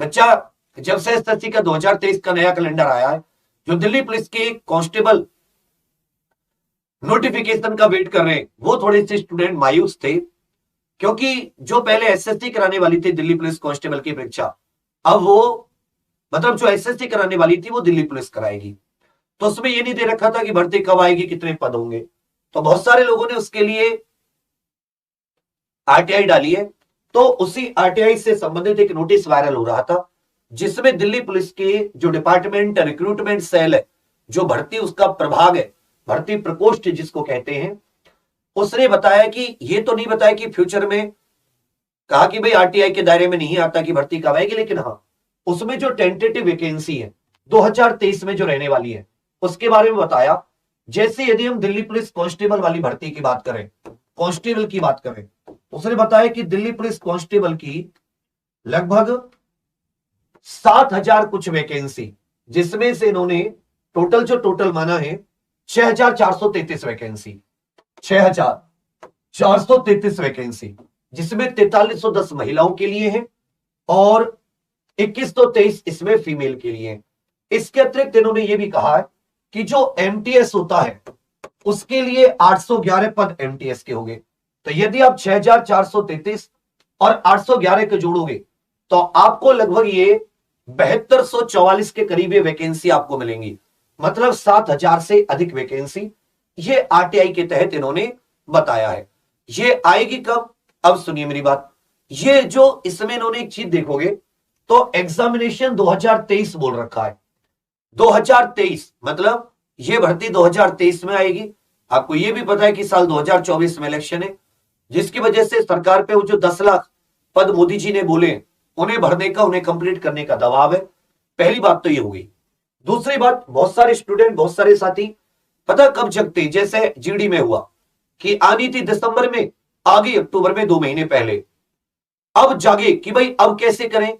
बच्चा जब से एसएससी का 2023 का नया कैलेंडर आया है, जो दिल्ली पुलिस के कांस्टेबल नोटिफिकेशन का वेट कर रहे हैं, वो थोड़े से स्टूडेंट मायूस थे, क्योंकि जो पहले एसएससी कराने वाली थी दिल्ली पुलिस कांस्टेबल की परीक्षा, अब वो मतलब जो एसएससी कराने वाली थी वो दिल्ली पुलिस कराएगी। तो उसमें ये नहीं दे रखा था कि भर्ती कब आएगी, कितने पद होंगे। तो बहुत सारे लोगों ने उसके लिए आरटीआई डाली है। तो उसी आरटीआई से संबंधित एक नोटिस वायरल हो रहा था, जिसमें दिल्ली पुलिस के जो डिपार्टमेंट रिक्रूटमेंट सेल है, जो भर्ती उसका प्रभाग है, भर्ती प्रकोष्ठ जिसको कहते हैं, उसने बताया कि ये तो नहीं बताया कि फ्यूचर में कहा कि भाई आरटीआई के दायरे में नहीं आता कि भर्ती कब आएगी, लेकिन हाँ उसमें जो टेंटेटिव वैकेंसी है 2023 में जो रहने वाली है उसके बारे में बताया। जैसे यदि हम दिल्ली पुलिस कांस्टेबल वाली भर्ती की बात करें, कांस्टेबल की बात करें, उसने बताया कि दिल्ली पुलिस कांस्टेबल की लगभग 7,000 कुछ वैकेंसी, जिसमें से इन्होंने टोटल माना है 6,433 वैकेंसी, 6,433 वैकेंसी, जिसमें 4,310 महिलाओं के लिए है और 2,123 इसमें फीमेल के लिए है। इसके अतिरिक्त इन्होंने यह भी कहा है कि जो एमटीएस होता है उसके लिए 811 पद एमटीएस के होंगे। तो यदि आप 6,433 और 811 के जोड़ोगे तो आपको लगभग ये 7244 के करीब ये वैकेंसी आपको मिलेंगी, मतलब 7,000 से अधिक वैकेंसी ये आरटीआई के तहत इन्होंने बताया है। ये आएगी कब, अब सुनिए मेरी बात। ये जो इसमें इन्होंने एक चीज देखोगे तो एग्जामिनेशन 2023 बोल रखा है, 2023 मतलब ये भर्ती 2023 में आएगी। आपको ये भी पता है कि साल 2024 में इलेक्शन है, जिसकी वजह से सरकार पे वो जो 10 लाख पद मोदी जी ने बोले उन्हें भरने का, उन्हें कंप्लीट करने का दबाव है। पहली बात तो ये होगी। दूसरी बात, बहुत सारे स्टूडेंट, बहुत सारे साथी पता कब जगते, जैसे जीडी में हुआ कि आनी थी दिसंबर में, आ गई अक्टूबर में, 2 महीने पहले। अब जागे कि भाई अब कैसे करें,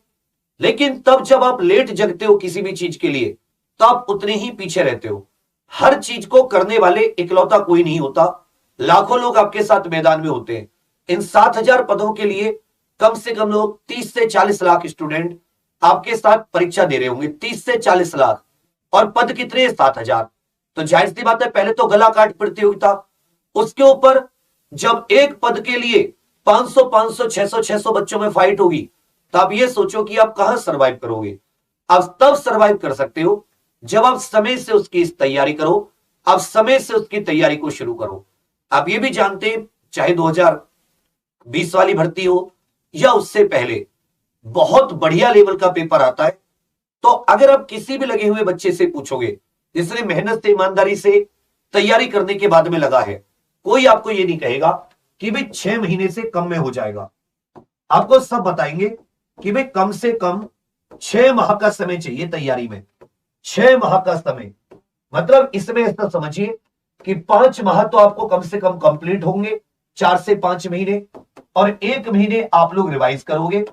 लेकिन तब जब आप लेट जगते हो किसी भी चीज के लिए तो आप उतने ही पीछे रहते हो। हर चीज को करने वाले इकलौता कोई नहीं होता, लाखों लोग आपके साथ मैदान में होते हैं। इन 7,000 पदों के लिए कम से कम लोग 30 से 40 लाख स्टूडेंट आपके साथ परीक्षा दे रहे होंगे, 30 से 40 लाख, और पद कितने, 7,000। तो जाहिर सी बात है पहले तो गला काट प्रतियोगिता, उसके ऊपर जब एक पद के लिए 500 500 600 600 बच्चों में फाइट होगी तो आप ये सोचो कि आप कहां सरवाइव करोगे। आप तब सरवाइव कर सकते हो जब आप समय से उसकी तैयारी करो, आप समय से उसकी तैयारी को शुरू करो। आप ये भी जानते हैं चाहे 2020 वाली भर्ती हो या उससे पहले, बहुत बढ़िया लेवल का पेपर आता है। तो अगर आप किसी भी लगे हुए बच्चे से पूछोगे जिसने मेहनत से, ईमानदारी से तैयारी करने के बाद में लगा है, कोई आपको ये नहीं कहेगा कि भाई 6 महीने से कम में हो जाएगा। आपको सब बताएंगे कि भाई कम से कम 6 माह का समय चाहिए तैयारी में, 6 माह का समय। मतलब इसमें ऐसा समझिए कि 5 माह तो आपको कम से कम कंप्लीट होंगे, 4 से 5 महीने, और 1 महीने आप लोग रिवाइज करोगे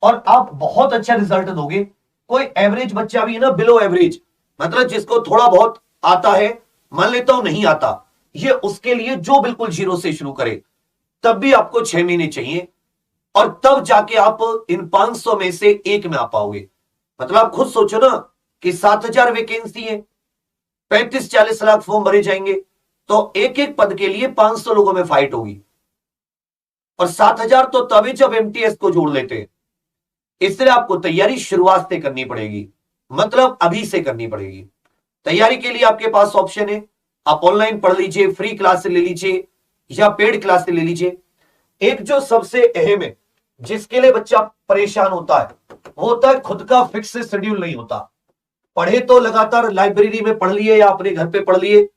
और आप बहुत अच्छा रिजल्ट दोगे। कोई एवरेज बच्चा भी है ना, बिलो एवरेज, मतलब जिसको थोड़ा बहुत आता है, मान लेता हूं नहीं आता, ये उसके लिए जो बिल्कुल जीरो से शुरू करे, तब भी आपको 6 महीने चाहिए और तब जाके आप इन 500 में से एक में आ पाओगे। मतलब आप खुद सोचो ना कि 7,000 वैकेंसी है, 35-40 लाख फॉर्म भरे जाएंगे, तो एक एक पद के लिए 500 लोगों में फाइट होगी, और 7,000 तो तभी जब एमटीएस को जोड़ लेते हैं। इसलिए आपको तैयारी शुरुआत से करनी पड़ेगी, मतलब अभी से करनी पड़ेगी। तैयारी के लिए आपके पास ऑप्शन है, आप ऑनलाइन पढ़ लीजिए, फ्री क्लास ले लीजिए या पेड क्लास ले लीजिए। एक जो सबसे अहम है जिसके लिए बच्चा परेशान होता है, वो होता है खुद का फिक्स शेड्यूल नहीं होता। पढ़े तो लगातार लाइब्रेरी में पढ़ लिए या अपने घर पे पढ़ लिए,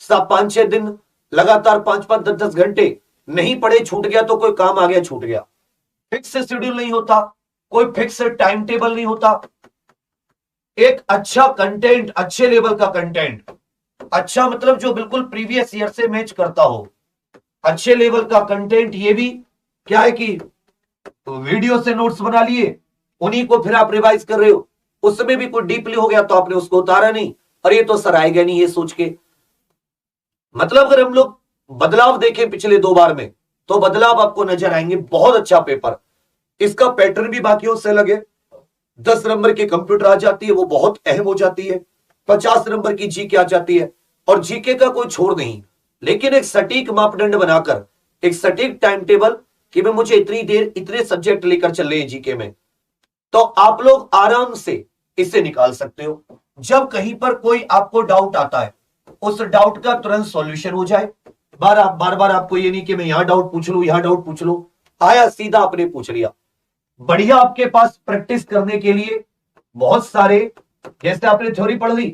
सब 5-6 दिन लगातार 5-5 10-10 घंटे नहीं पढ़े, छूट गया तो कोई काम आ गया, छूट गया। फिक्स शेड्यूल नहीं होता, कोई फिक्स टाइम टेबल नहीं होता। एक अच्छा कंटेंट, अच्छे लेवल का कंटेंट, अच्छा मतलब जो बिल्कुल प्रीवियस ईयर से मैच करता हो, अच्छे लेवल का कंटेंट। ये भी क्या है कि वीडियो से नोट्स बना लिए, उन्हीं को फिर आप रिवाइज कर रहे हो, उसमें भी कोई डीपली हो गया तो आपने उसको उतारा नहीं, और ये तो सर आएगा नहीं, ये सोच के। मतलब अगर हम लोग बदलाव देखें पिछले 2 बार में तो बदलाव आपको नजर आएंगे। बहुत अच्छा पेपर, इसका पैटर्न भी बाकियों से अलग है, 10 नंबर के कंप्यूटर आ जाती है, वो बहुत अहम हो जाती है। 50 नंबर की जीके आ जाती है, और जीके का कोई छोड़ नहीं, लेकिन एक सटीक मापदंड बनाकर, एक सटीक टाइम टेबल कि मैं मुझे इतनी देर इतने सब्जेक्ट लेकर चल रहे हैं जीके में, तो आप लोग आराम से इसे निकाल सकते हो। जब कहीं पर कोई आपको डाउट आता है, उस डाउट का तुरंत सॉल्यूशन हो जाए। बार बार आपको ये नहीं कि मैं यहां डाउट पूछ लूं, यहां डाउट पूछ लूं, आया सीधा आपने पूछ लिया। बढ़िया, आपके पास प्रैक्टिस करने के लिए बहुत सारे, जैसे आपने थ्योरी पढ़ ली,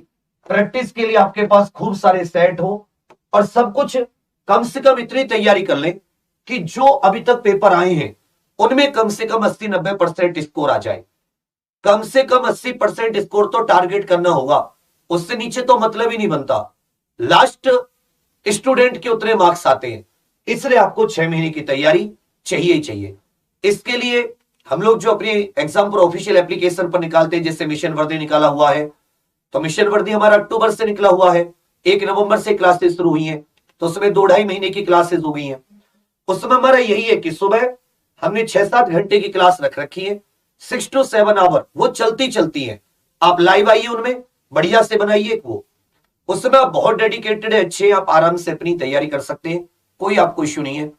प्रैक्टिस के लिए आपके पास खूब सारे सेट हो, और सब कुछ कम से कम इतनी तैयारी कर लें कि जो अभी तक पेपर आए हैं उनमें कम से कम 80-90% स्कोर आ जाए। कम से कम 80% स्कोर तो टारगेट करना होगा, उससे नीचे तो मतलब ही नहीं बनता। लास्ट स्टूडेंट के उतने मार्क्स आते हैं, इसलिए आपको 6 महीने की तैयारी चाहिए ही चाहिए। इसके लिए हम लोग जो अपने एग्जाम पर ऑफिशियल एप्लीकेशन पर निकालते हैं, जैसे मिशन वर्दी निकाला हुआ है, तो मिशन वर्दी हमारा अक्टूबर से निकला हुआ है, 1 नवंबर से क्लासेस शुरू हुई हैं, तो उसमें 2-2.5 महीने की क्लासेस हो गई हैं। उसमें हमारा यही है कि सुबह हमने 6-7 घंटे की क्लास रख रखी है, 6 to 7 आवर, वो चलती चलती है। आप लाइव आइए, उनमें बढ़िया से बनाइए, वो उसमें आप बहुत डेडिकेटेड है, अच्छे, आप आराम से अपनी तैयारी कर सकते हैं, कोई आपको इश्यू नहीं है।